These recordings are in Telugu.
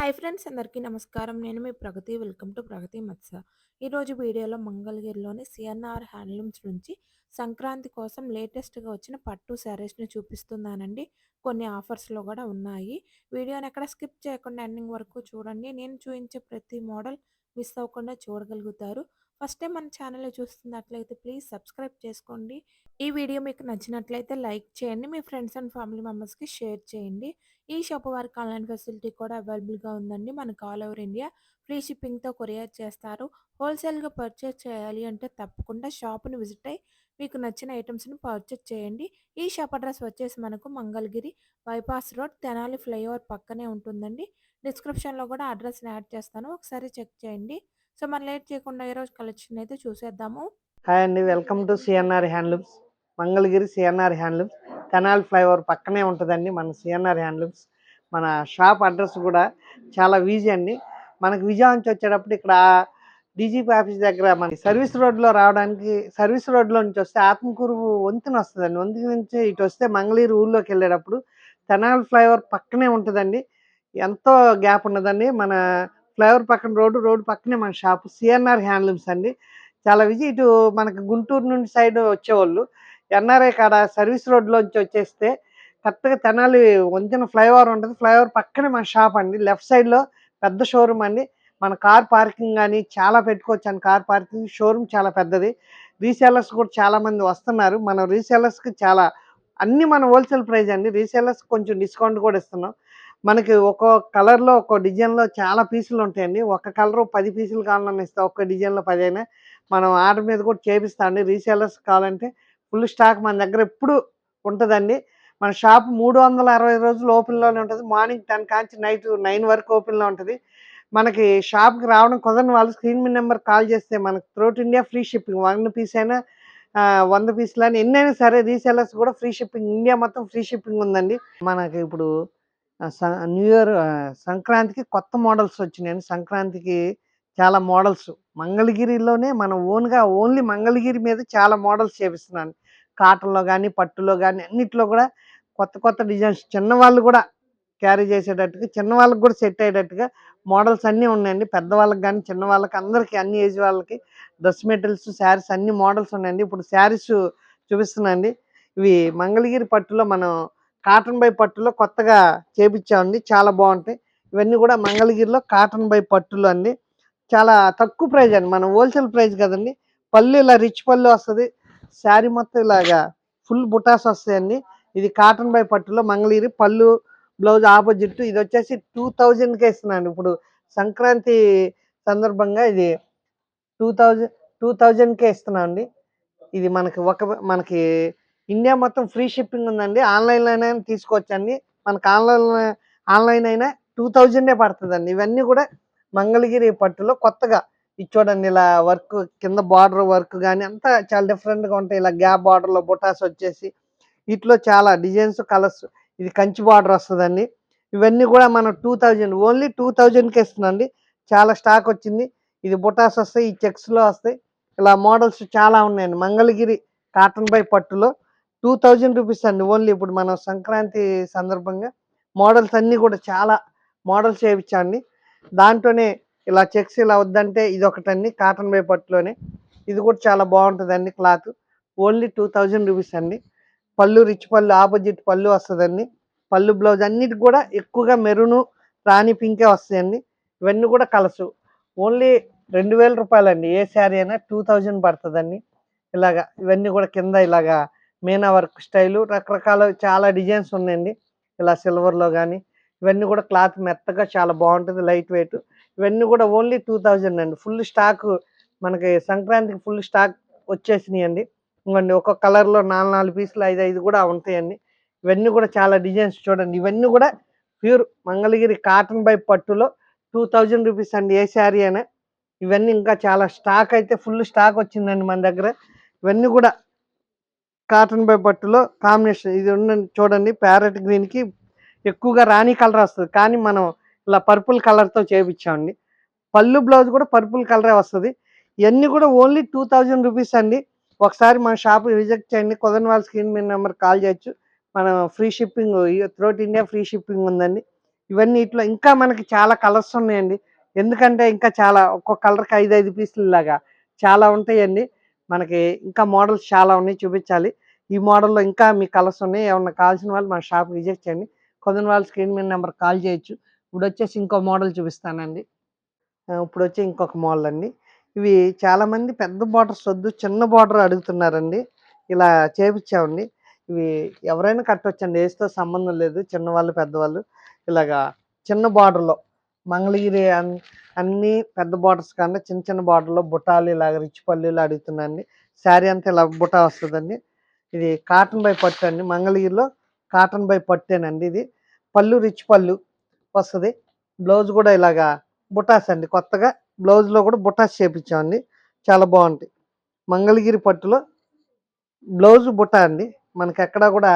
హాయ్ ఫ్రెండ్స్ అందరికీ నమస్కారం. నేను మీ ప్రగతి. వెల్కమ్ టు ప్రగతి మత్స్య. ఈరోజు వీడియోలో మంగళగిరిలోని సిఎన్ఆర్ హ్యాండ్లూమ్స్ నుంచి సంక్రాంతి కోసం లేటెస్ట్‌గా వచ్చిన పట్టు శారీస్‌ని చూపిస్తున్నానండి. కొన్ని ఆఫర్స్‌లో కూడా ఉన్నాయి. వీడియోని ఎక్కడ స్కిప్ చేయకుండా ఎండింగ్ వరకు చూడండి. నేను చూయించే ప్రతి మోడల్ మిస్ అవ్వకుండా చూడగలుగుతారు. ఫస్ట్ టైం మన ఛానల్‌ని చూస్తున్నట్లయితే ప్లీజ్ సబ్స్క్రైబ్ చేసుకోండి. ఈ వీడియో మీకు నచ్చినట్లయితే లైక్ చేయండి. మీ ఫ్రెండ్స్ అండ్ ఫ్యామిలీ మెంబర్స్‌కి షేర్ చేయండి. ఈ షాప్ వారికి ఆన్‌లైన్ ఫెసిలిటీ కూడా అవైలబుల్‌గా ఉందండి. మనకు ఆల్ ఓవర్ ఇండియా ఫ్రీ షిప్పింగ్‌తో కొరియర్ చేస్తారు. హోల్‌సేల్‌గా పర్చేజ్ చేయాలి అంటే తప్పకుండా షాప్‌ని విజిట్ అయ్యి మీకు నచ్చిన ఐటెమ్స్‌ని పర్చేజ్ చేయండి. ఈ షాప్ అడ్రెస్ వచ్చేసి మనకు Mangalagiri bypass road, Tenali flyover పక్కనే ఉంటుందండి. డిస్క్రిప్షన్‌లో కూడా అడ్రెస్‌ని యాడ్ చేస్తాను. ఒకసారి చెక్ చేయండి. సో, మనం లేట్ చేయకుండా ఈరోజు కలెక్షన్ అయితే చూసేద్దాము. హాయ్ అండి, welcome to CNR handlooms. Mangalagiri CNR handlooms canal flyover పక్కనే ఉంటుందండి మన సిఎన్ఆర్ హ్యాండ్లూమ్స్. మన షాప్ అడ్రస్ కూడా చాలా ఈజీ అండి. మనకు విజయవాడ నుంచి వచ్చేటప్పుడు ఇక్కడ డీజీపీ ఆఫీస్ దగ్గర మనకి సర్వీస్ రోడ్లో రావడానికి, సర్వీస్ రోడ్లో నుంచి వస్తే ఆత్మకూరు వంతెన వస్తుందండి. వంతెన నుంచి ఇటు వస్తే మంగళగిరి ఊళ్ళోకి వెళ్ళేటప్పుడు కెనాల్ ఫ్లైఓవర్ పక్కనే ఉంటుందండి. ఎంతో గ్యాప్ ఉన్నదండి. మన ఫ్లైఓవర్ పక్కన రోడ్డు పక్కనే మన షాపు సిఎన్ఆర్ హ్యాండ్లూమ్స్ అండి. చాలా ఈజీ. ఇటు మనకి గుంటూరు నుండి సైడ్ వచ్చేవాళ్ళు ఎన్ఆర్ఐ కాడ సర్వీస్ రోడ్లోంచి వచ్చేస్తే కరెక్ట్గా తెనాలి వంతెన ఫ్లైఓవర్ ఉంటుంది. ఫ్లైఓవర్ పక్కనే మన షాప్ అండి. లెఫ్ట్ సైడ్లో పెద్ద షోరూమ్ అండి. మన కార్ పార్కింగ్ కానీ చాలా పెట్టుకోవచ్చు అండి. కార్ పార్కింగ్ షోరూమ్ చాలా పెద్దది. రీసేలర్స్ కూడా చాలామంది వస్తున్నారు. మనం రీసేలర్స్కి చాలా అన్నీ మన హోల్సేల్ ప్రైస్ అండి. రీసేలర్స్ కొంచెం డిస్కౌంట్ కూడా ఇస్తున్నాం. మనకి ఒక్కో కలర్లో ఒక్కో డిజైన్లో చాలా పీసులు ఉంటాయండి. ఒక కలర్ 10 పీసులు కావాలన్నా ఇస్తాం. ఒక్క డిజైన్లో 10 అయినా మనం ఆర్డర్ మీద కూడా చేపిస్తామండి. రీసేలర్స్ కావాలంటే ఫుల్ స్టాక్ మన దగ్గర ఎప్పుడు ఉంటుందండి. మన షాప్ 360 రోజులు ఓపెన్లోనే ఉంటుంది. మార్నింగ్ 10 కాంచి నైట్ 9 వరకు ఓపెన్లో ఉంటుంది. మనకి షాప్కి రావడం కుదరని వాళ్ళు స్క్రీన్ మీద నెంబర్ కాల్ చేస్తే మనకి throughout India free shipping. 1 piece అయినా 100 పీసులు అని ఎన్నైనా సరే రీసేలర్స్ కూడా ఫ్రీ షిప్పింగ్. ఇండియా మొత్తం ఫ్రీ షిప్పింగ్ ఉందండి. మనకి ఇప్పుడు న్యూ ఇయర్ సంక్రాంతికి కొత్త మోడల్స్ వచ్చినాయండి. సంక్రాంతికి చాలా మోడల్స్ మంగళగిరిలోనే మనం ఓన్గా ఓన్లీ మంగళగిరి మీద చాలా మోడల్స్ చేపిస్తున్నాను. కాటన్లో కానీ పట్టులో కానీ అన్నిట్లో కూడా కొత్త కొత్త డిజైన్స్ చిన్నవాళ్ళు కూడా క్యారీ చేసేటట్టుగా, చిన్నవాళ్ళకి కూడా సెట్ అయ్యేటట్టుగా మోడల్స్ అన్నీ ఉన్నాయండి. పెద్దవాళ్ళకి కానీ చిన్నవాళ్ళకి అందరికీ అన్ని ఏజ్ వాళ్ళకి డ్రెస్ మెటీరియల్స్, శారీస్ అన్ని మోడల్స్ ఉన్నాయండి. ఇప్పుడు శారీస్ చూపిస్తున్నాండి. ఇవి మంగళగిరి పట్టులో మనం కాటన్ బై పట్టులో కొత్తగా చేపించామండి. చాలా బాగుంటాయి. ఇవన్నీ కూడా మంగళగిరిలో కాటన్ బై పట్టులో అండి. చాలా తక్కువ ప్రైస్ అండి. మనం హోల్సేల్ ప్రైస్ కదండి. పళ్ళు ఇలా రిచ్ పళ్ళు వస్తుంది. శారీ మొత్తం ఇలాగా ఫుల్ బుటాస్ వస్తాయండి. ఇది కాటన్ బై పట్టులో మంగళగిరి పళ్ళు, బ్లౌజ్ ఆపోజిట్. ఇది వచ్చేసి 2000కే ఇస్తున్నాను. ఇప్పుడు సంక్రాంతి సందర్భంగా ఇది 2000కే ఇస్తున్నాం అండి. ఇది మనకి ఇండియా మొత్తం ఫ్రీ షిప్పింగ్ ఉందండి. ఆన్లైన్లోనే తీసుకోవచ్చండి. మనకు ఆన్లైన్ అయినా 2000 పడుతుందండి. ఇవన్నీ కూడా మంగళగిరి పట్టులో కొత్తగా ఇది చూడండి. ఇలా వర్క్ కింద బార్డర్ వర్క్ కానీ అంతా చాలా డిఫరెంట్గా ఉంటాయి. ఇలా గ్యాప్ బార్డర్లో బుటాస్ వచ్చేసి వీటిలో చాలా డిజైన్స్, కలర్స్. ఇది కంచి బార్డర్ వస్తుందండి. ఇవన్నీ కూడా మనం 2000 ఓన్లీ 2000కే ఇస్తుందండి. చాలా స్టాక్ వచ్చింది. ఇది బుటాస్ వస్తాయి, ఈ చెక్స్లో వస్తాయి. ఇలా మోడల్స్ చాలా ఉన్నాయండి. మంగళగిరి కాటన్ బై పట్టులో 2000 రూపీస్ అండి ఓన్లీ. ఇప్పుడు మనం సంక్రాంతి సందర్భంగా మోడల్స్ అన్నీ కూడా చాలా మోడల్స్ చేయించండి. దాంట్లోనే ఇలా చెక్స్ ఇలా వద్దంటే ఇది ఒకటండి కాటన్ బై పట్టులోనే. ఇది కూడా చాలా బాగుంటుందండి. క్లాత్ ఓన్లీ 2000 రూపీస్ అండి. పళ్ళు రిచ్ పళ్ళు, ఆపోజిట్ పళ్ళు వస్తుందండి. పళ్ళు బ్లౌజ్ అన్నిటికి కూడా ఎక్కువగా మెరూను, రాణి పింకే వస్తాయండి. ఇవన్నీ కూడా కలర్స్ ఓన్లీ 2000 రూపాయలండి. ఏ శారీ అయినా 2000 పడుతుందండి. ఇలాగా ఇవన్నీ కూడా కింద ఇలాగా మీనా వర్క్ స్టైలు రకరకాల చాలా డిజైన్స్ ఉన్నాయండి. ఇలా సిల్వర్లో కానీ ఇవన్నీ కూడా క్లాత్ మెత్తగా చాలా బాగుంటుంది, లైట్ వెయిట్. ఇవన్నీ కూడా ఓన్లీ 2000 అండి. ఫుల్ స్టాక్ మనకి సంక్రాంతికి ఫుల్ స్టాక్ వచ్చేసినాయి అండి. ఇంకోండి ఒక్కొక్క కలర్లో 4 పీసులు 5 కూడా ఉంటాయండి. ఇవన్నీ కూడా చాలా డిజైన్స్ చూడండి. ఇవన్నీ కూడా ప్యూర్ మంగళగిరి కాటన్ బై పట్టులో 2000 రూపీస్ అండి ఏ శారీ అయినా. ఇవన్నీ ఇంకా చాలా స్టాక్ అయితే ఫుల్ స్టాక్ వచ్చిందండి మన దగ్గర. ఇవన్నీ కూడా కాటన్ బై పట్టులో కాంబినేషన్ ఇది ఉండండి చూడండి. ప్యారెట్ గ్రీన్కి ఎక్కువగా రాణి కలర్ వస్తుంది, కానీ మనం ఇలా పర్పుల్ కలర్తో చేయించామండి. పళ్ళు బ్లౌజ్ కూడా పర్పుల్ కలరే వస్తుంది. ఇవన్నీ కూడా ఓన్లీ 2000 రూపీస్ అండి. ఒకసారి మన షాప్ విజిట్ చేయండి. కుదరని వాళ్ళ స్క్రీన్ మీద నెంబర్ కాల్ చేయొచ్చు. మనం free shipping throughout India free shipping ఉందండి. ఇవన్నీ ఇట్లా ఇంకా మనకి చాలా కలర్స్ ఉన్నాయండి. ఎందుకంటే ఇంకా చాలా ఒక్కొక్క కలర్‌కి 5, 5 పీసుల్లాగా చాలా ఉంటాయండి. మనకి ఇంకా మోడల్స్ చాలా ఉన్నాయి చూపించాలి. ఈ మోడల్‌లో ఇంకా మీకు కలర్స్ ఉన్నాయి. ఏమన్నా కావాల్సిన వాళ్ళు మన షాప్ విజిట్ చేయండి. కుదరని వాళ్ళు స్క్రీన్ మీద నెంబర్‌కి కాల్ చేయొచ్చు. ఇప్పుడొచ్చేసి ఇంకో మోడల్ చూపిస్తానండి. ఇప్పుడొచ్చే ఇంకొక మోడల్ అండి. ఇవి చాలామంది పెద్ద బార్డర్స్ వద్దు, చిన్న బార్డర్ అడుగుతున్నారండి. ఇలా చేపిచ్చామండి. ఇవి ఎవరైనా కట్టొచ్చండి. ఏజ్‌తో సంబంధం లేదు. చిన్నవాళ్ళు, పెద్దవాళ్ళు. ఇలాగా చిన్న బార్డర్‌లో మంగళగిరి అన్నీ పెద్ద బార్డర్స్ కన్నా చిన్న చిన్న బార్డర్‌లో బుటాలు ఇలాగ రిచ్ పల్లీలు అడుగుతున్నానండి. శారీ అంతా ఇలా బుటా వస్తదండి. ఇది కాటన్ బై పట్టు అండి. మంగళగిరిలో కాటన్ బై పట్టేనండి ఇది. పళ్ళు రిచ్ పళ్ళు వస్తది. బ్లౌజ్ కూడా ఇలాగా బుటాస్ అండి. కొత్తగా బ్లౌజ్‌లో కూడా బుటాస్ చేపిచ్చామండి. చాలా బావుంటాయి. మంగళగిరి పట్టులో బ్లౌజ్ బుట్ట అండి. మనకెక్కడా గూడా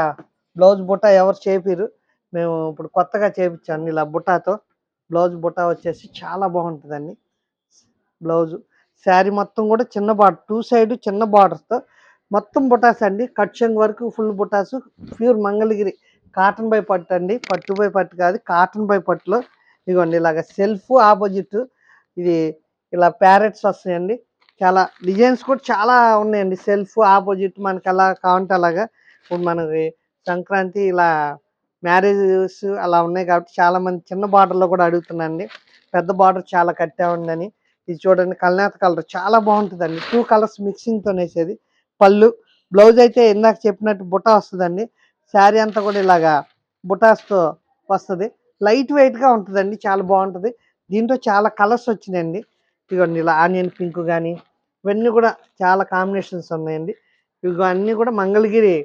బ్లౌజ్ బుట్ట ఎవరు చేపియరు. మేము ఇప్పుడు కొత్తగా చేపిచ్చామండి ఇలా బుటాతో. బ్లౌజ్ బుటా వచ్చేసి చాలా బావుంటదండి. బ్లౌజు. శారీ మొత్తం గూడా చిన్న బార్డర్ 2 సైడ్ చిన్న బార్డర్స్‌తో మొత్తం బుటాస్ అండి. కట్ చెంగు వరకు ఫుల్ బుటాసు. ప్యూర్ మంగళగిరి కాటన్ బై పట్టు అండి. పట్టు బై పట్టు కాదు. కాటన్ బై పట్టులో ఇదిగోండి ఇలాగ సెల్ఫ్ ఆపోజిట్ ఇది ఇలా ప్యారెట్స్ వస్తాయండి. చాలా డిజైన్స్ కూడా చాలా ఉన్నాయండి. సెల్ఫ్ ఆపోజిట్ మనకి ఎలా కావాలంటే అలాగా. ఇప్పుడు మనకి సంక్రాంతి ఇలా మ్యారేజెస్ అలా ఉన్నాయి కాబట్టి చాలామంది చిన్న బార్డర్‌లో కూడా అడుగుతున్నారండి. పెద్ద బార్డర్ చాలా కట్టామండని. ఇది చూడండి కల్నేత కలర్ చాలా బాగుంటుందండి. 2 కలర్స్ మిక్సింగ్‌తో నేసేది. పళ్ళు, బ్లౌజ్ అయితే ఇందాక చెప్పినట్టు బుటా వస్తదండి. శారీ అంతా కూడా ఇలాగా బుటాస్‌తో వస్తది. లైట్ వెయిట్‌గా ఉంటదండి. చాలా బాగుంటది. దీంట్లో చాలా కలర్స్ వచ్చినాయండి. ఇదిగోండి ఇలా ఆనియన్ పింక్ గాని, ఇవన్నీ కూడా చాలా కాంబినేషన్స్ ఉన్నాయండి. ఇవిగో అన్నీ కూడా మంగళగిరి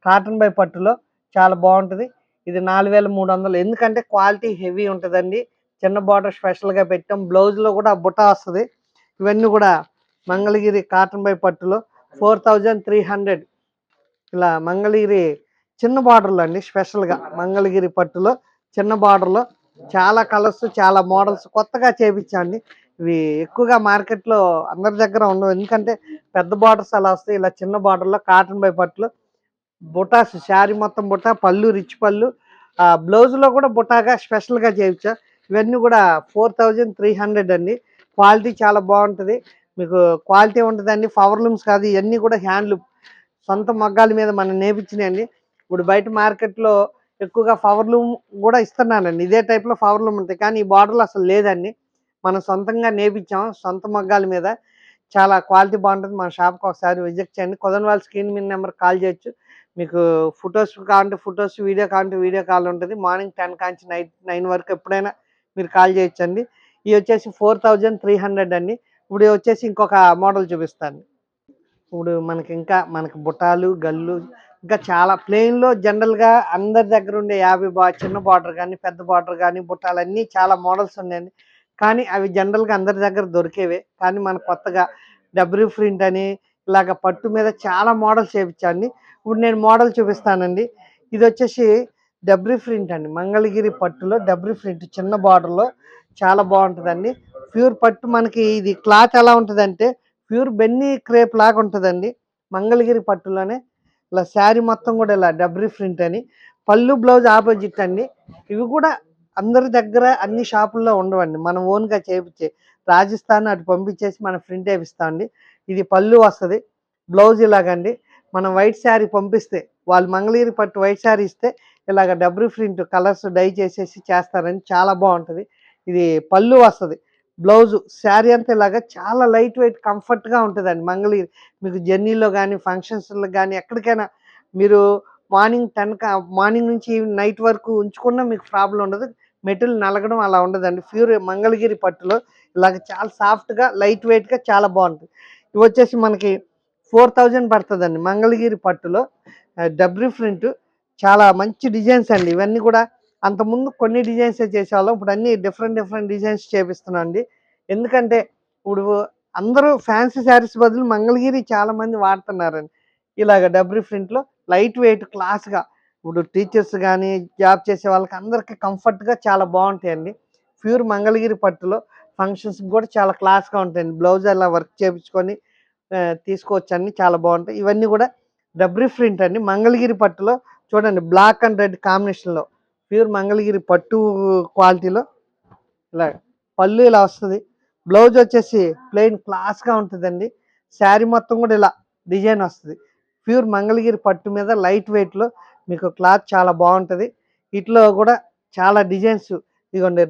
కాటన్ బై పట్టులో చాలా బాగుంటది. ఇది 4300 ఎందుకంటే క్వాలిటీ హెవీ ఉంటదండి. చిన్న బార్డర్ స్పెషల్‌గా పెట్టాం. బ్లౌజ్‌లో కూడా బుటా వస్తది. ఇవన్నీ కూడా మంగళగిరి కాటన్ బై పట్టులో 4300 ఇలా మంగళగిరి చిన్న బార్డర్‌లో అండి స్పెషల్‌గా మంగళగిరి పట్టులో చిన్న బార్డర్‌లో చాలా కలర్స్, చాలా మోడల్స్ కొత్తగా చేపిచ్చామండి. ఇవి ఎక్కువగా మార్కెట్‌లో అందరి దగ్గర ఉండవు. ఎందుకంటే పెద్ద బార్డర్స్ అలా వస్తాయి. ఇలా చిన్న బార్డర్‌లో కాటన్ బై పట్టులో బుటాస్ శారీ మొత్తం బుటా, పళ్ళు రిచ్ పళ్ళు. బ్లౌజ్‌లో కూడా బుటాగా స్పెషల్‌గా చేయించా. ఇవన్నీ కూడా 4300 అండి. క్వాలిటీ చాలా బాగుంటది. మీకు క్వాలిటీ ఉంటదండి. పవర్ లూమ్స్ కాదు. ఇయన్నీ కూడా హ్యాండ్లూమ్. సొంత మగ్గాల మీద మనం నేపిచ్చినయండి. ఇప్పుడు బయట మార్కెట్‌లో ఎక్కువగా పవర్ లూమ్ కూడా ఇస్తున్నానండి. ఇదే టైప్‌లో పవర్ లూమ్ ఉంటాయి. కానీ ఈ బార్డర్‌లో అసలు లేదండి. మనం సొంతంగా నేపిచ్చాం. సొంత మగ్గాల మీద. చాలా క్వాలిటీ బాగుంటది. మన షాప్‌కి ఒకసారి విజిట్ చేయండి. కుదరని వాళ్ళు స్క్రీన్ మీద నెంబర్‌కి కాల్ చేయొచ్చు. మీకు ఫోటోస్ కావాలంటే ఫోటోస్, వీడియో కావాలంటే వీడియో కాల్ ఉంటది. మార్నింగ్ 10 కాంచి నైట్ 9 వరకు ఎప్పుడైనా మీరు కాల్ చేయొచ్చండి. ఇవి వచ్చేసి 4300 అండి. ఇప్పుడు ఇవి వచ్చేసి ఇంకొక మోడల్ చూపిస్తాను. ఇప్పుడు మనకి బుటాలు, గళ్ళు ఇంకా చాలా ప్లెయిన్‌లో జనరల్‌గా అందరి దగ్గర ఉండే 50 చిన్న బార్డర్ గాని, పెద్ద బార్డర్ గాని, బుటాలన్నీ చాలా మోడల్స్ ఉన్నాయండి. కానీ అవి జనరల్‌గా అందరి దగ్గర దొరికేవే. కానీ మన కొత్తగా డబ్ల్యూ ప్రింట్ అని ఇలాగ పట్టు మీద చాలా మోడల్స్ చేపిచ్చాండి. ఇప్పుడు నేను మోడల్ చూపిస్తానండి. ఇదొచ్చేసి డబ్ల్యూ ప్రింట్ అండి. మంగళగిరి పట్టులో డబ్ల్యూ ప్రింట్ చిన్న బార్డర్‌లో చాలా బావుంటదండి. ప్యూర్ పట్టు మనకి ఇది క్లాత్ ఎలా ఉంటదంటే ప్యూర్ బెన్నీ క్రేప్ లాగా ఉంటదండి. మంగళగిరి పట్టులోనే ఇలా శారీ మొత్తం కూడా ఇలా డబ్రీ ప్రింట్ అని. పళ్ళు, బ్లౌజ్ ఆపోజిట్ అండి. ఇవి కూడా అందరి దగ్గర అన్ని షాపుల్లో ఉండవండి. మనం ఓన్‌గా చేపిచ్చే. రాజస్థాన్ అటు పంపించేసి మనం ప్రింట్ ఏపిస్తామండి. ఇది పళ్ళు వస్తది. బ్లౌజ్ ఇలాగండి. మనం వైట్ శారీ పంపిస్తే వాళ్ళు మంగళగిరి పట్టు వైట్ శారీ ఇస్తే ఇలాగ డబ్రీ ప్రింట్ కలర్స్ డై చేసేసి చేస్తారండి. చాలా బావుంటది. ఇది పళ్ళు వస్తది. బ్లౌజు శారీ అంతా ఇలాగా చాలా లైట్ వెయిట్ కంఫర్ట్‌గా ఉంటదండి మంగళగిరి. మీకు జర్నీలో గానీ, ఫంక్షన్స్‌లో గానీ ఎక్కడికైనా మీరు మార్నింగ్ నుంచి నైట్ వరకు ఉంచుకున్నా మీకు ప్రాబ్లమ్ ఉండదు. మెటీరియల్ నలగడం అలా ఉండదండి. ప్యూర్ మంగళగిరి పట్టులో ఇలాగ చాలా సాఫ్ట్‌గా, లైట్ వెయిట్‌గా చాలా బావుంటది. ఇవొచ్చేసి మనకి 4000 పడతదండి. మంగళగిరి పట్టులో డబ్రీ ప్రింట్ చాలా మంచి డిజైన్స్ అండి. ఇవన్నీ కూడా అంతకుముందు కొన్ని డిజైన్సే చేసేవాళ్ళం. ఇప్పుడు అన్నీ డిఫరెంట్ డిజైన్స్ చేపిస్తున్నామండి. ఎందుకంటే ఇప్పుడు అందరూ ఫ్యాన్సీ శారీస్ బదులు మంగళగిరి చాలా మంది వాడుతున్నారండి. ఇలాగ డబ్రీ ప్రింట్‌లో లైట్ వెయిట్ క్లాస్‌గా ఇప్పుడు టీచర్స్ గానీ, జాబ్ చేసే వాళ్ళకి అందరికి కంఫర్ట్‌గా చాలా బావుంటాయండి. ప్యూర్ మంగళగిరి పట్టులో ఫంక్షన్స్‌కి కూడా చాలా క్లాస్‌గా ఉంటాయండి. బ్లౌజ్ అలా వర్క్ చేపించుకొని తీసుకోవచ్చండి. చాలా బావుంటాయి. ఇవన్నీ కూడా డబ్రీ ప్రింట్ అండి. మంగళగిరి పట్టులో చూడండి బ్లాక్ అండ్ రెడ్ కాంబినేషన్‌లో ప్యూర్ మంగళగిరి పట్టు క్వాలిటీలో ఇలా పళ్ళు ఇలా వస్తుంది. బ్లౌజ్ వచ్చేసి ప్లెయిన్ క్లాస్గా ఉంటుందండి. శారీ మొత్తం కూడా ఇలా డిజైన్ వస్తుంది. ప్యూర్ మంగళగిరి పట్టు మీద లైట్ వెయిట్లో మీకు క్లాత్ చాలా బాగుంటుంది. వీటిలో కూడా చాలా డిజైన్స్ ఇదిగోండి,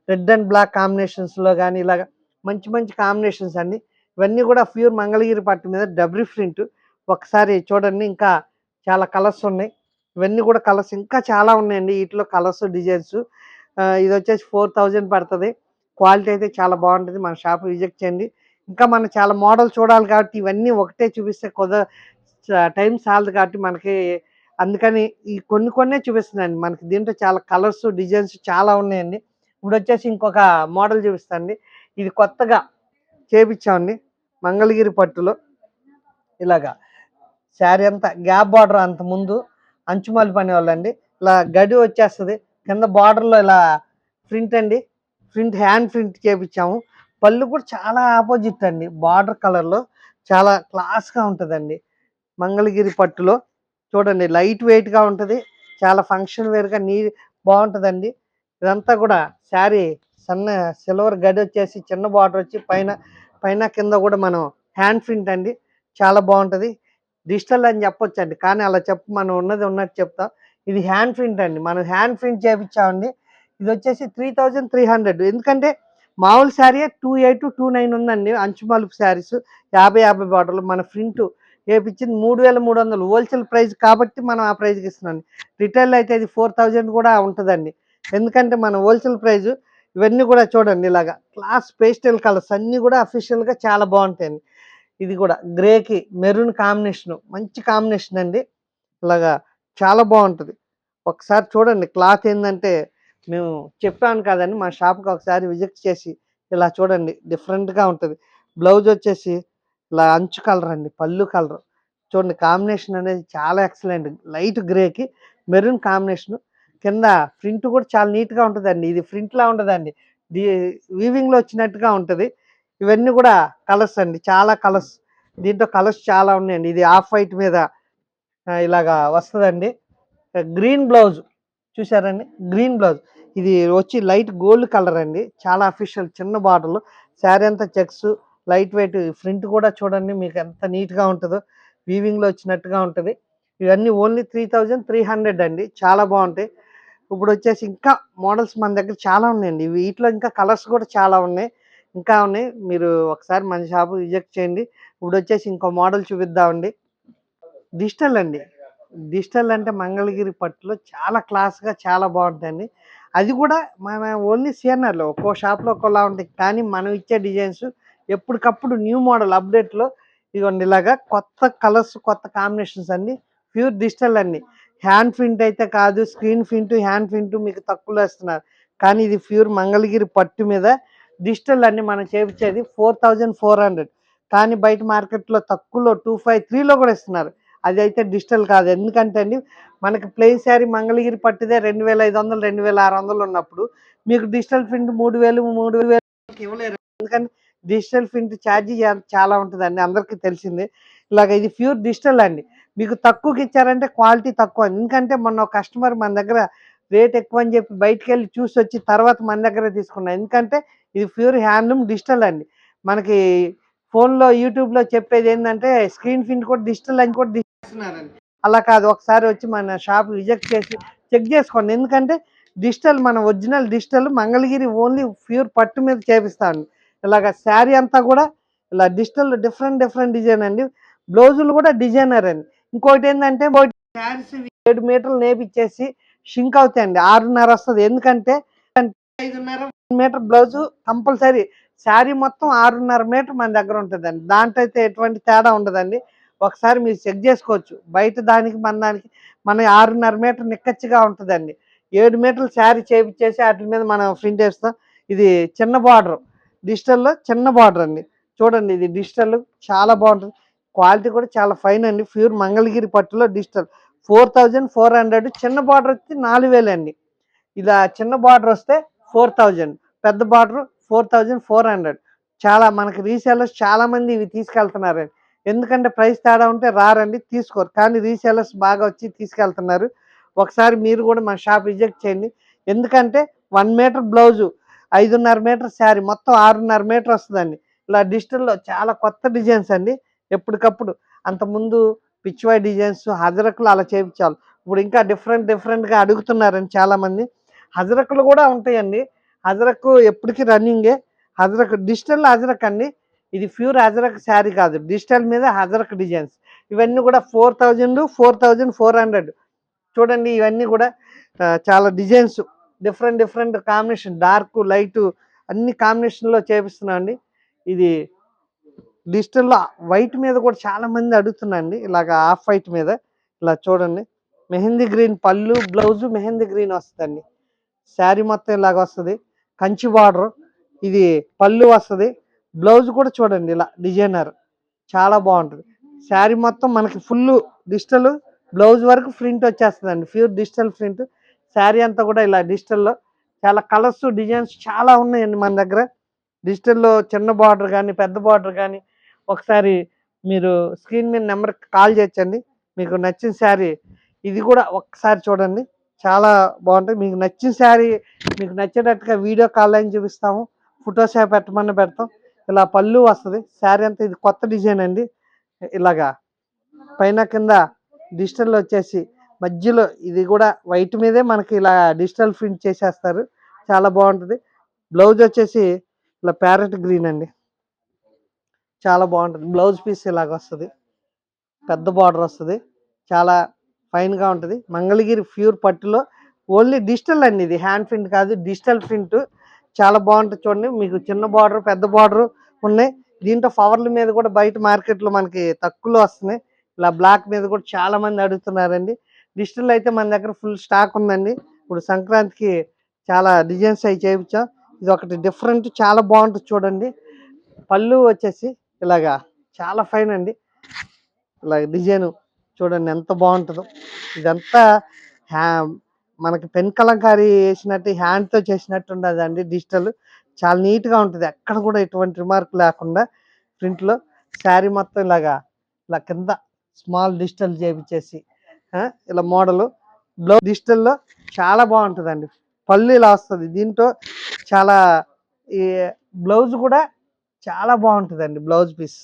రెడ్ అండ్ బ్లాక్ కాంబినేషన్స్లో కానీ ఇలాగ మంచి మంచి కాంబినేషన్స్ అండి. ఇవన్నీ కూడా ప్యూర్ మంగళగిరి పట్టు మీద డబ్ల్యూ ప్రింట్. ఒకసారి చూడండి, ఇంకా చాలా కలర్స్ ఉన్నాయి. ఇవన్నీ కూడా కలర్స్ ఇంకా చాలా ఉన్నాయండి. వీటిలో కలర్స్ డిజైన్స్. ఇది వచ్చేసి 4000 పడుతుంది. క్వాలిటీ అయితే చాలా బాగుంటుంది. మన షాప్ విజిట్ చేయండి. ఇంకా మనం చాలా మోడల్ చూడాలి కాబట్టి ఇవన్నీ ఒకటే చూపిస్తే టైం చాలదు కాబట్టి మనకి, అందుకని ఈ కొన్ని కొన్నే చూపిస్తున్నాండి. మనకి దీంట్లో చాలా కలర్స్ డిజైన్స్ చాలా ఉన్నాయండి. ఇప్పుడు వచ్చేసి ఇంకొక మోడల్ చూపిస్తాండి. ఇది కొత్తగా చేపించామండి మంగళగిరి పట్టులో. ఇలాగా శారీ అంతా గ్యాప్ బార్డర్, అంత ముందు అంచుమల్లి పని వాళ్ళండి. ఇలా గడి వచ్చేస్తుంది. కింద బార్డర్లో ఇలా ప్రింట్ అండి, ప్రింట్ హ్యాండ్ ప్రింట్ చేపించాము. పళ్ళు కూడా చాలా ఆపోజిట్ అండి, బార్డర్ కలర్లో చాలా క్లాస్గా ఉంటుందండి మంగళగిరి పట్టులో. చూడండి, లైట్ వెయిట్గా ఉంటుంది. చాలా ఫంక్షన్ వేర్గా బాగుంటుందండి. ఇదంతా కూడా శారీ సన్న సిల్వర్ గడి వచ్చేసి చిన్న బార్డర్ వచ్చి పైన పైన కింద కూడా మనం హ్యాండ్ ప్రింట్ అండి. చాలా బాగుంటుంది. డిజిటల్ అని చెప్పొచ్చు అండి, కానీ అలా మనం ఉన్నది ఉన్నట్టు చెప్తాం. ఇది హ్యాండ్ ప్రింట్ అండి, మనం హ్యాండ్ ప్రింట్ చేయించామండి. ఇది వచ్చేసి 3300. ఎందుకంటే మామూలు శారీ 2829 ఉందండి. అంచుమలుపు శారీస్ 50 బార్డర్లు మన ప్రింట్ వేయించింది 3300 హోల్సేల్ ప్రైస్ కాబట్టి మనం ఆ ప్రైస్కి ఇస్తున్నాం. రిటైల్ అయితే ఇది 4000 కూడా ఉంటుందండి. ఎందుకంటే మన హోల్సేల్ ప్రైస్. ఇవన్నీ కూడా చూడండి, ఇలాగా క్లాస్ పేస్టల్ కలర్స్ అన్నీ కూడా అఫీషియల్గా చాలా బాగుంటాయండి. ఇది కూడా గ్రేకి మెరూన్ కాంబినేషన్, మంచి కాంబినేషన్ అండి. ఇలాగా చాలా బాగుంటుంది. ఒకసారి చూడండి, క్లాత్ ఏంటంటే మేము చెప్పాను కదండి, మా షాప్కి ఒకసారి విజిట్ చేసి ఇలా చూడండి, డిఫరెంట్గా ఉంటుంది. బ్లౌజ్ వచ్చేసి ఇలా అంచు కలర్ అండి, పళ్ళు కలర్ చూడండి. కాంబినేషన్ అనేది చాలా ఎక్సలెంట్. లైట్ గ్రేకి మెరూన్ కాంబినేషన్. కింద ప్రింట్ కూడా చాలా నీట్గా ఉంటుందండి. ఇది ప్రింట్లా ఉండదండి, వీవింగ్లో వచ్చినట్టుగా ఉంటుంది. ఇవన్నీ కూడా కలర్స్ అండి, చాలా కలర్స్. దీంట్లో కలర్స్ చాలా ఉన్నాయండి. ఇది ఆఫ్ వైట్ మీద ఇలాగా వస్తుందండి. గ్రీన్ బ్లౌజ్ చూసారండి, గ్రీన్ బ్లౌజ్. ఇది వచ్చి లైట్ గోల్డ్ కలర్ అండి, చాలా అఫీషియల్. చిన్న బాటిల్ శారీ అంతా చెక్స్, లైట్ వెయిట్. ప్రింట్ కూడా చూడండి మీకు ఎంత నీట్గా ఉంటుందో, వీవింగ్లో వచ్చినట్టుగా ఉంటుంది. ఇవన్నీ ఓన్లీ 3300 అండి, చాలా బాగుంటాయి. ఇప్పుడు వచ్చేసి ఇంకా మోడల్స్ మన దగ్గర చాలా ఉన్నాయండి. వీటిలో ఇంకా కలర్స్ కూడా చాలా ఉన్నాయి, ఇంకా ఉన్నాయి. మీరు ఒకసారి మన షాపు విజిట్ చేయండి. ఇప్పుడు వచ్చేసి ఇంకో మోడల్ చూపిద్దామండి. డిజిటల్ అండి. డిజిటల్ అంటే మంగళగిరి పట్టులో చాలా క్లాస్గా చాలా బాగుంటాయండి. అది కూడా మన ఓన్లీ సిఎన్ఆర్లో ఒక్కో షాప్లో ఒక్కోలా ఉంటాయి, కానీ మనం ఇచ్చే డిజైన్స్ ఎప్పటికప్పుడు న్యూ మోడల్ అప్డేట్లో ఇదిగోండి, ఇలాగా కొత్త కలర్స్, కొత్త కాంబినేషన్స్ అండి. ప్యూర్ డిజిటల్ అండి. హ్యాండ్ ప్రింట్ అయితే కాదు, స్క్రీన్ ప్రింట్ హ్యాండ్ ప్రింట్ మీకు తక్కువలో ఇస్తున్నారు, కానీ ఇది ప్యూర్ మంగళగిరి పట్టు మీద డిజిటల్ అండి. మనం చేపించేది 4400, కానీ బయట మార్కెట్లో తక్కువలో 253లో కూడా ఇస్తున్నారు. అది అయితే డిజిటల్ కాదు. ఎందుకంటే అండి, మనకి ప్లెయిన్ శారీ మంగళగిరి పట్టిదే 2500 2600 ఉన్నప్పుడు మీకు డిజిటల్ ప్రింట్ 3000 ఇవ్వలేరు. ఎందుకంటే డిజిటల్ ప్రింట్ ఛార్జీ చాలా ఉంటుందండి, అందరికీ తెలిసిందే. ఇలాగ ఇది ప్యూర్ డిజిటల్ అండి. మీకు తక్కువకి ఇచ్చారంటే క్వాలిటీ తక్కువ. ఎందుకంటే మొన్న ఒక కస్టమర్ మన దగ్గర రేట్ ఎక్కువ అని చెప్పి బయటికి వెళ్ళి చూసి వచ్చి తర్వాత మన దగ్గర తీసుకున్నాం. ఎందుకంటే ఇది ప్యూర్ హ్యాండ్లూమ్ డిజిటల్ అండి. మనకి ఫోన్లో యూట్యూబ్లో చెప్పేది ఏంటంటే స్క్రీన్ ప్రింట్ కూడా డిజిటల్ అని కూడా ఇస్తున్నారండి. అలా కాదు, ఒకసారి వచ్చి మన షాప్ విజిట్ చేసి చెక్ చేసుకోండి. ఎందుకంటే డిజిటల్, మన original digital Mangalagiri only pure పట్టు మీద చేపిస్తాను. ఇలాగ శారీ అంతా కూడా ఇలా డిజిటల్ డిఫరెంట్ డిజైన్ అండి. బ్లౌజులు కూడా డిజైనర్ అండి. ఇంకోటి ఏంటంటే శారీస్ 7 మీటర్లు నేపిచ్చేసి షింక్ అవుతాయండి, 6.5 వస్తుంది. ఎందుకంటే 5.5 మీటర్ బ్లౌజు కంపల్సరీ. శారీ మొత్తం 6.5 మీటర్ మన దగ్గర ఉంటుందండి. దాంట్లో అయితే ఎటువంటి తేడా ఉండదండి. ఒకసారి మీరు చెక్ చేసుకోవచ్చు. బయట దానికి మన 6.5 మీటర్ నిక్కచ్చిగా ఉంటుందండి. 7 మీటర్లు శారీ చేపించేసి వాటి మీద మనం ప్రింట్ వేస్తాం. ఇది చిన్న బార్డర్, డిజిటల్లో చిన్న బార్డర్ అండి. చూడండి, ఇది డిజిటల్ చాలా బాగుంటుంది. క్వాలిటీ కూడా చాలా ఫైన్ అండి. ప్యూర్ మంగళగిరి పట్టులో డిజిటల్ 4400. చిన్న బార్డర్ వచ్చి 4000 అండి. ఇలా చిన్న బార్డర్ వస్తే 4000, పెద్ద బార్డర్ 4400. చాలా మనకి రీసేలర్స్ చాలా మంది ఇవి తీసుకెళ్తున్నారండి. ఎందుకంటే ప్రైస్ తేడా ఉంటే రారండి, తీసుకోరు. కానీ రీసేలర్స్ బాగా వచ్చి తీసుకెళ్తున్నారు. ఒకసారి మీరు కూడా మన షాప్ విజిట్ చేయండి. ఎందుకంటే 1 మీటర్ బ్లౌజు, 5.5 మీటర్ శారీ, మొత్తం 6.5 మీటర్ వస్తుందండి. ఇలా డిజిటల్‌లో చాలా కొత్త డిజైన్స్ అండి. ఎప్పటికప్పుడు అంతకుముందు పిచ్చివాయి డిజైన్స్, హజరకులు అలా చేపించాలి. ఇప్పుడు ఇంకా డిఫరెంట్‌గా అడుగుతున్నారండి చాలామంది. హజరకులు కూడా ఉంటాయండి. హజరకు ఎప్పటికి రన్నింగే. హజరక్ డిజిటల్ హజరక్ అండి. ఇది ప్యూర్ అజరక్ శారీ కాదు. డిజిటల్ మీద హజరక్ డిజైన్స్. ఇవన్నీ కూడా 4000, 4400. చూడండి ఇవన్నీ కూడా చాలా designs different combination, dark, light అన్ని కాంబినేషన్‌లో చేపిస్తున్నాం అండి. ఇది డిజిటల్‌లో వైట్ మీద కూడా చాలామంది అడుగుతున్నారండి. ఇలాగ ఆఫ్ వైట్ మీద ఇలా చూడండి. మెహందీ గ్రీన్ పళ్ళు, బ్లౌజు మెహందీ గ్రీన్ వస్తదండి. శారీ మొత్తం ఇలాగ వస్తది. కంచి బార్డర్, ఇది పళ్ళు వస్తది. బ్లౌజ్ కూడా చూడండి ఇలా డిజైనర్ చాలా బాగుంటది. శారీ మొత్తం మనకి ఫుల్లు డిజిటల్, బ్లౌజ్ వరకు ప్రింట్ వచ్చేస్తుందండి. Pure digital print. శారీ అంతా కూడా ఇలా డిజిటల్‌లో చాలా కలర్స్, డిజైన్స్ చాలా ఉన్నాయండి మన దగ్గర. డిజిటల్‌లో చిన్న బార్డర్ కానీ, పెద్ద బార్డర్ కానీ ఒకసారి మీరు స్క్రీన్ మీద నెంబర్‌కి కాల్ చేయొచ్చండి. మీకు నచ్చిన శారీ ఇది కూడా ఒక్కసారి చూడండి. చాలా బాగుంటుంది. మీకు నచ్చిన శారీ మీకు నచ్చేటట్టుగా వీడియో కాల్ అని చూపిస్తాము. ఫొటోస్ పెట్టమన్నా పెడతాం. ఇలా పళ్ళు వస్తది. శారీ అంతా ఇది కొత్త డిజైన్ అండి. ఇలాగా పైన కింద డిజిటల్ వచ్చేసి మధ్యలో ఇది కూడా వైట్ మీదే మనకి ఇలా డిజిటల్ ప్రింట్ చేసేస్తారు. చాలా బాగుంటుంది. బ్లౌజ్ వచ్చేసి ఇలా ప్యారెట్ గ్రీన్ అండి. చాలా బాగుంటుంది. బ్లౌజ్ పీస్ ఇలాగ వస్తుంది. పెద్ద బార్డర్ వస్తుంది. చాలా ఫైన్గా ఉంటుంది. మంగళగిరి ప్యూర్ పట్టులో ఓన్లీ డిజిటల్ అండి. ఇది హ్యాండ్ ప్రింట్ కాదు, డిజిటల్ ప్రింట్. చాలా బాగుంటుంది చూడండి. మీకు చిన్న బార్డర్, పెద్ద బార్డర్ ఉన్నాయి. దీంట్లో పవర్ల మీద కూడా బయట మార్కెట్లో మనకి తక్కువలో వస్తున్నాయి. ఇలా బ్లాక్ మీద కూడా చాలా మంది అడుగుతున్నారండి. డిజిటల్ అయితే మన దగ్గర ఫుల్ స్టాక్ ఉందండి. ఇప్పుడు సంక్రాంతికి చాలా డిజైన్స్ అవి చేయించాం. ఇది ఒకటి డిఫరెంట్, చాలా బాగుంటుంది చూడండి. పళ్ళు వచ్చేసి ఇలాగా చాలా ఫైన్ అండి. ఇలా డిజైన్ చూడండి ఎంత బాగుంటుందో. ఇదంతా హ్యా మనకి పెన్ కలంకారీ వేసినట్టు హ్యాండ్తో చేసినట్టు ఉండదండి. డిజిటల్ చాలా నీట్గా ఉంటుంది. ఎక్కడ కూడా ఎటువంటి రిమార్క్ లేకుండా ప్రింట్లో శారీ మొత్తం ఇలాగా ఇలా కింద స్మాల్ డిజిటల్ చేపించేసి ఇలా మోడలు బ్లౌజ్ డిజిటల్లో చాలా బాగుంటుందండి. పళ్ళు ఇలా వస్తుంది. దీంట్లో చాలా ఈ బ్లౌజ్ కూడా చాలా బాగుంటుందండి. బ్లౌజ్ పీస్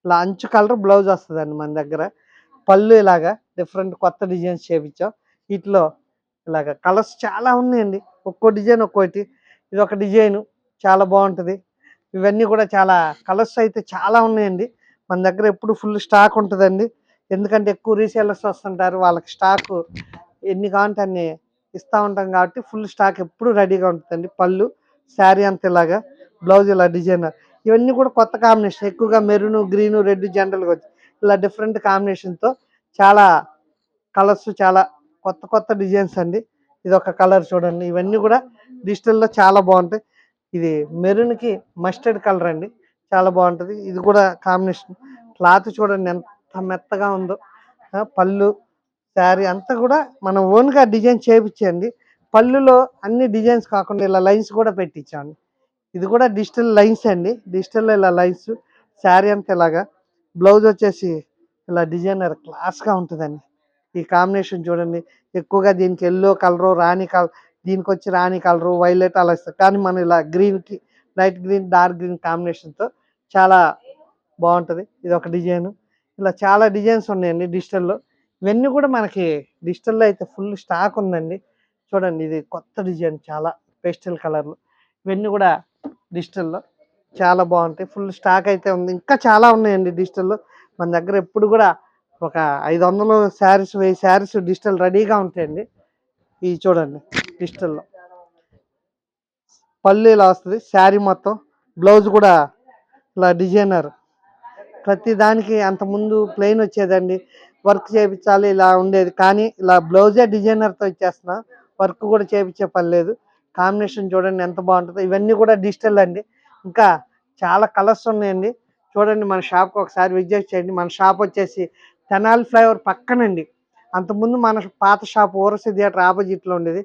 ఇలా అంచు కలర్ బ్లౌజ్ వస్తుందండి మన దగ్గర. పళ్ళు ఇలాగా డిఫరెంట్ కొత్త డిజైన్స్ చేపించాం. వీటిలో ఇలాగ కలర్స్ చాలా ఉన్నాయండి. ఒక్కో డిజైన్ ఒక్కోటి. ఇది ఒక డిజైను చాలా బాగుంటుంది. ఇవన్నీ కూడా చాలా కలర్స్ అయితే చాలా ఉన్నాయండి. మన దగ్గర ఎప్పుడు ఫుల్ స్టాక్ ఉంటుందండి. ఎందుకంటే ఎక్కువ రీసేలర్స్ వస్తుంటారు. వాళ్ళకి స్టాకు ఎన్ని కావాలంటే అన్ని ఇస్తూ ఉంటాం కాబట్టి ఫుల్ స్టాక్ ఎప్పుడు రెడీగా ఉంటుందండి. పళ్ళు, శారీ అంత ఇలాగా, బ్లౌజ్ ఇలా డిజైనర్. ఇవన్నీ కూడా కొత్త కాంబినేషన్. ఎక్కువగా మెరూన్, గ్రీను, రెడ్ జనరల్గా వచ్చి ఇలా డిఫరెంట్ కాంబినేషన్తో చాలా కలర్స్, చాలా కొత్త డిజైన్స్ అండి. ఇది ఒక కలర్ చూడండి. ఇవన్నీ కూడా డిజిటల్లో చాలా బాగుంటాయి. ఇది మెరూన్కి మస్టర్డ్ కలర్ అండి. చాలా బాగుంటుంది. ఇది కూడా కాంబినేషన్. క్లాత్ చూడండి ఎంత మెత్తగా ఉందో. పళ్ళు, శారీ అంతా కూడా మనం ఓన్గా డిజైన్ చేయించండి. పళ్ళులో అన్ని డిజైన్స్ కాకుండా ఇలా లైన్స్ కూడా పెట్టించాండి. ఇది కూడా డిజిటల్ లైన్స్ అండి. డిజిటల్లో ఇలా లైన్స్. శారీ అంతా ఇలాగా. బ్లౌజ్ వచ్చేసి ఇలా డిజైనర్ క్లాస్గా ఉంటుందండి. ఈ కాంబినేషన్ చూడండి. ఎక్కువగా దీనికి ఎల్లో కలరు, రాణి కలర్, దీనికి వచ్చి రాణి కలరు, వైలెట్ అలా ఇస్తారు. కానీ మనం ఇలా గ్రీన్కి లైట్ గ్రీన్, డార్క్ గ్రీన్ కాంబినేషన్తో చాలా బాగుంటుంది. ఇది ఒక డిజైన్. ఇలా చాలా డిజైన్స్ ఉన్నాయండి డిజిటల్లో. ఇవన్నీ కూడా మనకి డిజిటల్లో అయితే ఫుల్ స్టాక్ ఉందండి. చూడండి ఇది కొత్త డిజైన్, చాలా పేస్టల్ కలర్లు. ఇవన్నీ కూడా డిజిటల్లో చాలా బాగుంటాయి. ఫుల్ స్టాక్ అయితే ఉంది. ఇంకా చాలా ఉన్నాయండి డిజిటల్లో. మన దగ్గర ఎప్పుడు కూడా ఒక 500 శారీస్, 1000 శారీస్ డిజిటల్ రెడీగా ఉంటాయండి. ఇవి చూడండి డిజిటల్లో. పళ్ళు ఇలా వస్తుంది. శారీ మొత్తం. బ్లౌజ్ కూడా ఇలా డిజైనర్. ప్రతి దానికి అంతకుముందు ప్లెయిన్ వచ్చేదండి. వర్క్ చేయించాలి ఇలా ఉండేది. కానీ ఇలా బ్లౌజే డిజైనర్తో ఇచ్చేస్తున్నా. వర్క్ కూడా చేయించే పని లేదు. కాంబినేషన్ చూడండి ఎంత బాగుంటుందో. ఇవన్నీ కూడా డిజిటల్ అండి. ఇంకా చాలా కలర్స్ ఉన్నాయండి. చూడండి మన షాప్కి ఒకసారి విజిట్ చేయండి. మన షాప్ వచ్చేసి తెనాలి ఫ్లైఓవర్ పక్కనండి. అంతకుముందు మన పాత షాప్ ఊరసి థియేటర్ ఆపోజిట్లో ఉండేది.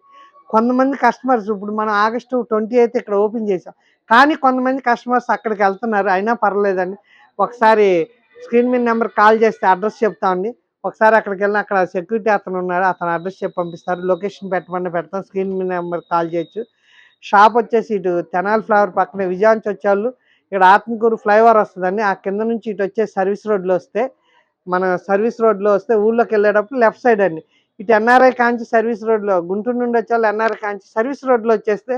కొంతమంది కస్టమర్స్ ఇప్పుడు మనం ఆగస్టు 28 ఇక్కడ ఓపెన్ చేసాం. కానీ కొంతమంది కస్టమర్స్ అక్కడికి వెళ్తున్నారు. అయినా పర్వాలేదండి. ఒకసారి స్క్రీన్ మీద నెంబర్ కాల్ చేస్తే అడ్రస్ చెప్తామండి. ఒకసారి అక్కడికి వెళ్ళిన అక్కడ సెక్యూరిటీ అతను ఉన్నాడు, అతను అడ్రస్ చెప్పి పంపిస్తారు. లొకేషన్ పెట్టమని పెడతాం, స్క్రీన్ మీ నెంబర్ కాల్ చేయొచ్చు. షాప్ వచ్చేసి ఇటు తెనాలి ఫ్లైఓవర్ పక్కనే విజయవాడ నుంచి వచ్చేవాళ్ళు ఇక్కడ ఆత్మకూరు ఫ్లైఓవర్ వస్తుందండి. ఆ కింద నుంచి ఇటు వచ్చే సర్వీస్ రోడ్లో వస్తే మన సర్వీస్ రోడ్లో వస్తే ఊళ్ళోకి వెళ్ళేటప్పుడు లెఫ్ట్ సైడ్ అండి. ఇటు ఎన్ఆర్ఐ కాంచి సర్వీస్ రోడ్లో గుంటూరు నుండి వచ్చేవాళ్ళు ఎన్ఆర్ఐ కాంచి సర్వీస్ రోడ్లో వచ్చేస్తే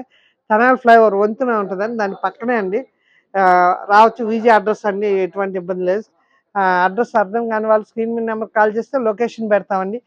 తెనాలి ఫ్లైఓవర్ వంతున ఉంటుందండి, దాని పక్కనే అండి. రావచ్చు, ఈజీ అడ్రస్ అండి, ఎటువంటి ఇబ్బంది లేదు. అడ్రస్ అర్థం కాని వాళ్ళు స్క్రీన్ మీద నెంబర్ కాల్ చేస్తే లొకేషన్ పెడతామండి.